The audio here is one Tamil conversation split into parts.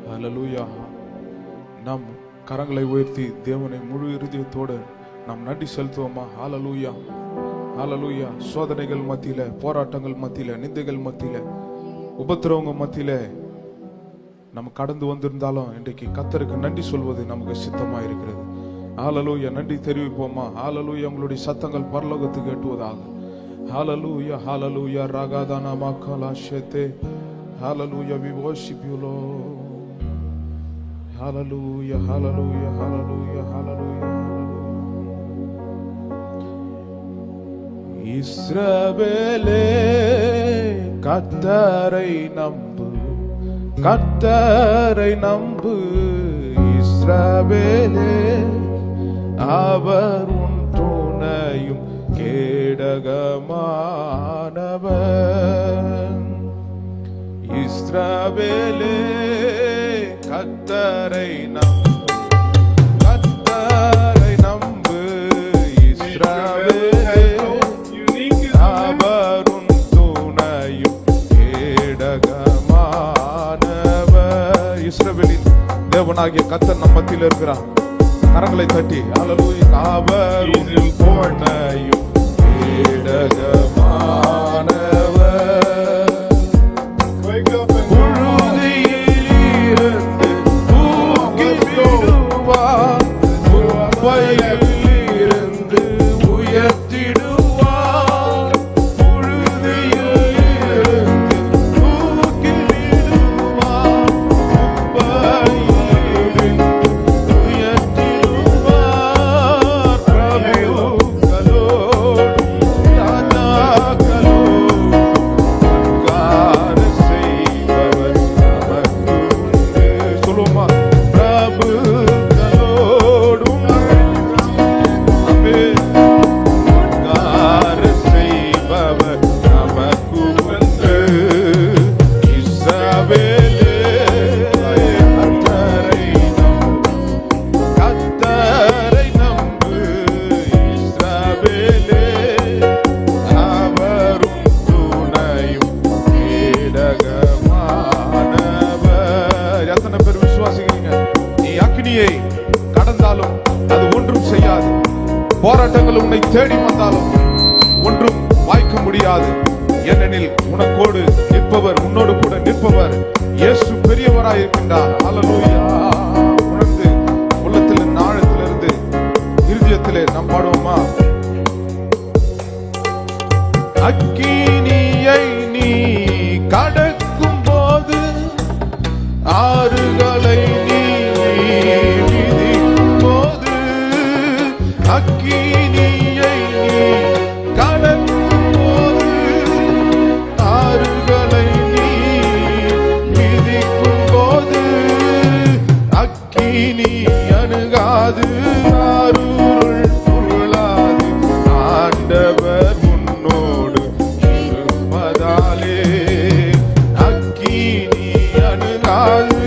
ஹல்லேலூயா. நாம் கரங்களை உயர்த்தி தேவனை முழு இருதயத்தோடு நாம் நன்றி செலுத்துவோமா? ஹல்லேலூயா, ஹல்லேலூயா. சோதனைகள் மத்தியில, போராட்டங்கள் மத்தியில, நிந்தைகள் மத்தியில, உபத்திரவங்கள் மத்தியில நம்ம கடந்து வந்திருந்தாலும் இன்றைக்கு கர்த்தருக்கு நன்றி சொல்வது நமக்கு சித்தமா இருக்கிறது. ஹல்லேலூயா. நன்றி தெரிவிப்போமா? ஹல்லேலூயா. உங்களுடைய சத்தங்கள் பரலோகத்துக்கு எட்டுவதாக. ஹல்லேலூயா, ஹல்லேலூயா. ராகாதானா மக்களா ஷேதே. Hallelujah, we worship you, Lord. Hallelujah, hallelujah, hallelujah, hallelujah, hallelujah. இஸ்ரவேலே கர்த்தரை நம்பு, கர்த்தரை நம்பு. இஸ்ரவேலே அவர் உன் துணையும் கேடகமானவர். இஸ்ரவேலே கர்த்தரை நம்பு, கர்த்தரை நம்பு. இஸ்ரவேலே அவர் உன் துணையும் கேடகமானவர். இஸ்ரவேலின் தேவனாகிய கர்த்தர் நம் மத்தியில் இருக்கிறார். கரங்களை தட்டி ஹல்லேலூயா. அவர் உன் துணையும் கேடகமானவர். கடந்தாலும் அது ஒன்றும் செய்யாது. போராட்டங்கள் உன்னை தேடி வந்தாலும் ஒன்றும் வாய்க்க முடியாது. ஏனெனில் உனக்கோடு நிற்பவர், உன்னோடு கூட நிற்பவர் இயேசு பெரியவராய் இருக்கின்றார். ஹல்லேலூயா. உணர்ந்து உள்ளத்தில் ஆழத்திலிருந்து இருதயத்திலே நாம் பாடுவோமா? அக்கினியை நீ கடக்கும் போது ஆறுகளை நீ மிதிக்கும் போது, அக்கினியை நீ கடக்கும் போது ஆறுகளை நீ மிதிக்கும் போது, அக்கினி அணுகாது ஆறுருள் பொருளாது. ஆண்டவர் உன்னோடு இருப்பதாலே அக்கினி அணுகாது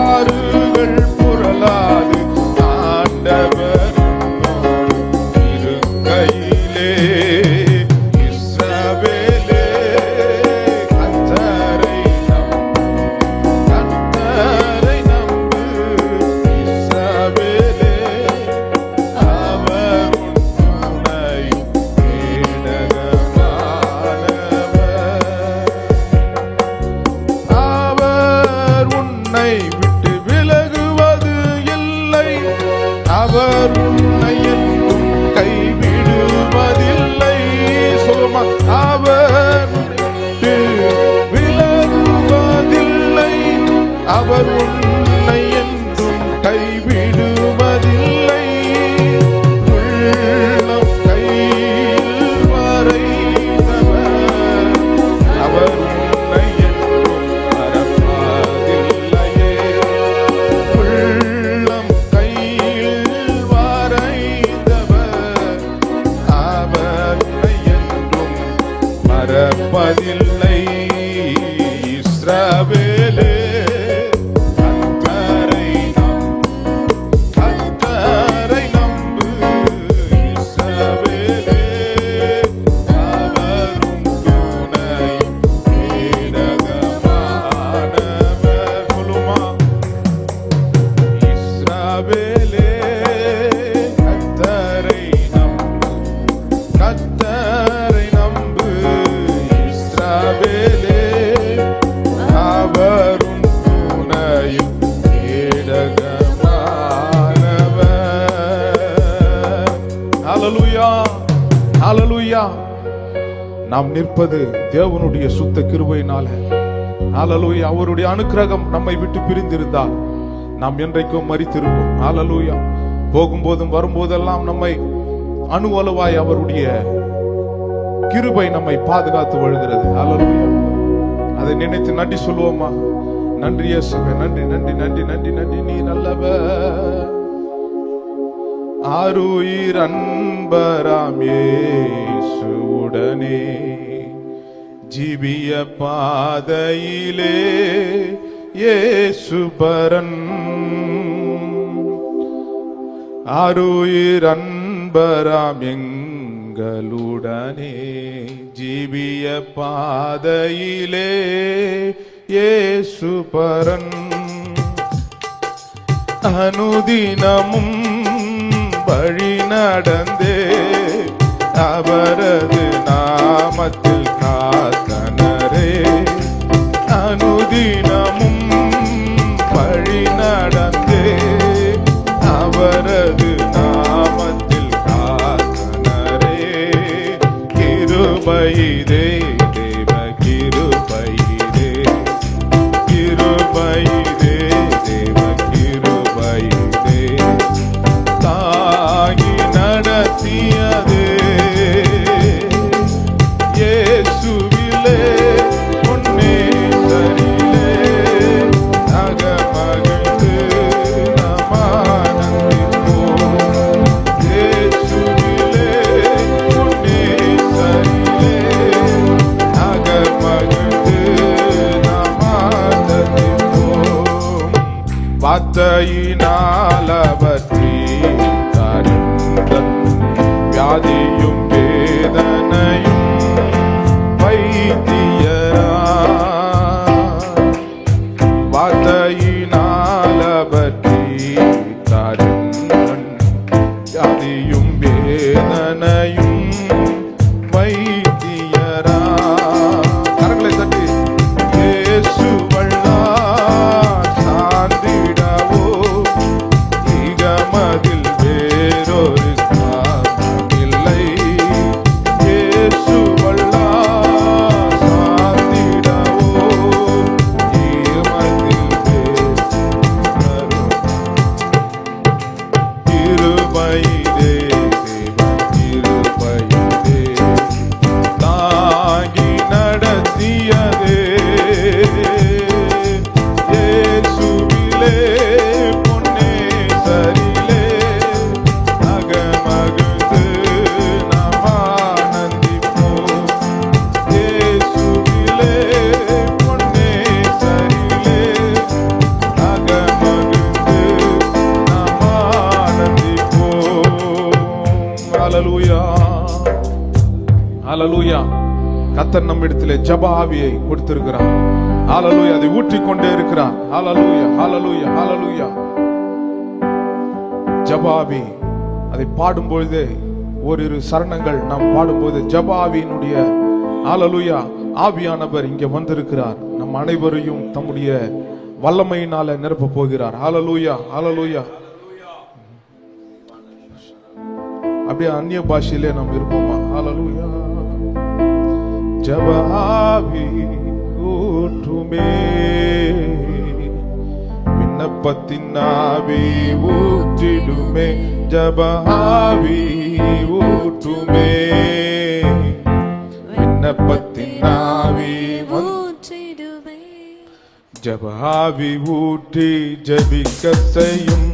ஆறுகள் புரளாது. ஆண்டவர் உன்னோடு இருக்கையிலே. இஸ்ரவேலே கர்த்தரை நம்பு, கர்த்தரை நம்பு. இஸ்ரவேலே அவர் உன் துணையும் கேடகமானவர். அவர் உன்னை விட்டு விலகுவது இல்லை, அவர் உன்னை என்றும் கைவிடுவதில்லை. சொல்லுமா? அவர் விட்டு விலகுவதில்லை, அவர் உன்னை என்றும் கைவிடுவதில்லை. உள்ளம் கையில் வரைந்தவர், அவர் உன்னை என்றும் மறப்பதில்லையே. உள்ளம் கையில் வரைந்தவர், அவர் உன்னை என்றும் மறப்பதில்லை. இஸ்ரவேலே நாம் நிற்பது தேவனுடைய சுத்த கிருபையினால. ஹalleluya. அவருடைய அனுக்கிரகம் நம்மை விட்டு பிரிந்திருந்தால் நாம் என்றைக்கும் மரித்திருப்போம். ஹalleluya. போகும்போதும் வரும்போதெல்லாம் நம்மை அணுவளவாய் அவருடைய கிருபை நம்மை பாதுகாத்து வருகிறது. ஹalleluya. அதை நினைத்து நன்றி சொல்லுவோமா? நன்றி இயேசுவே, நன்றி நன்றி நன்றி நன்றி நன்றி. நீ நல்லவர். ஆருயிர் அன்பராம் இயேசுவுடனே ஜீவிய பாதையிலே இயேசு பரன். ஆருயிர் அன்பராம் எங்களுடனே ஜீவிய பாதையிலே இயேசு பரன். அனுதினமும் வழி நடந்தே அவரது நாமத்தில் காத்தனரே. அனுதினமும் வழி நடந்தே அவரது நாமத்தில் காத்தனரே. கிருபையிலே தேவ கிருபையிலே, கிருபையிலே தேவ கிருபையிலே தாங்கி நடத்தியதே இயேசுவிலே பொன்னேசரிலே அகமகிழ்ந்து நாம் ஆனந்திப்போம். இயேசுவிலே பொன்னேசரிலே அகமகிழ்ந்து நாம் ஆனந்திப்போம். வார்த்தையினால் அவர் வியாதியும் வேதனையும் வைத்தியரா. வார்த்தையினால் அவர் தீர்த்தார் வியாதியும் வேதனையும் வைத்தியரா. கரங்களை தட்டி இயேசு வல்லார் சார்ந்திடவோ இகமதில் வேறொரு ஹalleluya. கர்த்தர் நம்மிடத்திலே ஜெப ஆவியை கொடுத்திருக்கிறார். ஹalleluya. அதை ஊற்றிக் கொண்டே இருக்கிறார். ஹalleluya ஹalleluya ஹalleluya. ஜெப ஆவி அதை பாடும் பொழுது ஓரிரு சரணங்கள் நாம் பாடும்போது ஜெப ஆவியினுடைய ஹalleluya ஆவியானவர் இங்கே வந்திருக்கிறார். நம் அனைவரையும் தம்முடைய வல்லமையினால நிரப்ப போகிறார். ஹalleluya ஹalleluya. அப்படியே அந்நிய பாஷையிலே நாம் இருப்போமா? ஹalleluya. ஜெப ஆவி ஊற்றுமே, விண்ணப்பத்தின் ஆவி ஊற்றிடுமே. ஜெப ஆவி ஊற்றுமே, விண்ணப்பத்தின் ஆவி ஊற்றிடுமே. ஜெப ஆவி ஊற்றி ஜெபிக்க செய்யும்,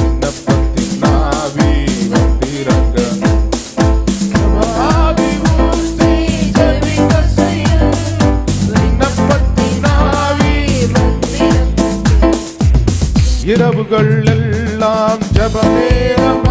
விண்ணப்பத்தின் ஆவி வந்திறங்க. இரவுகள் எல்லாம் ஜெப நேரம்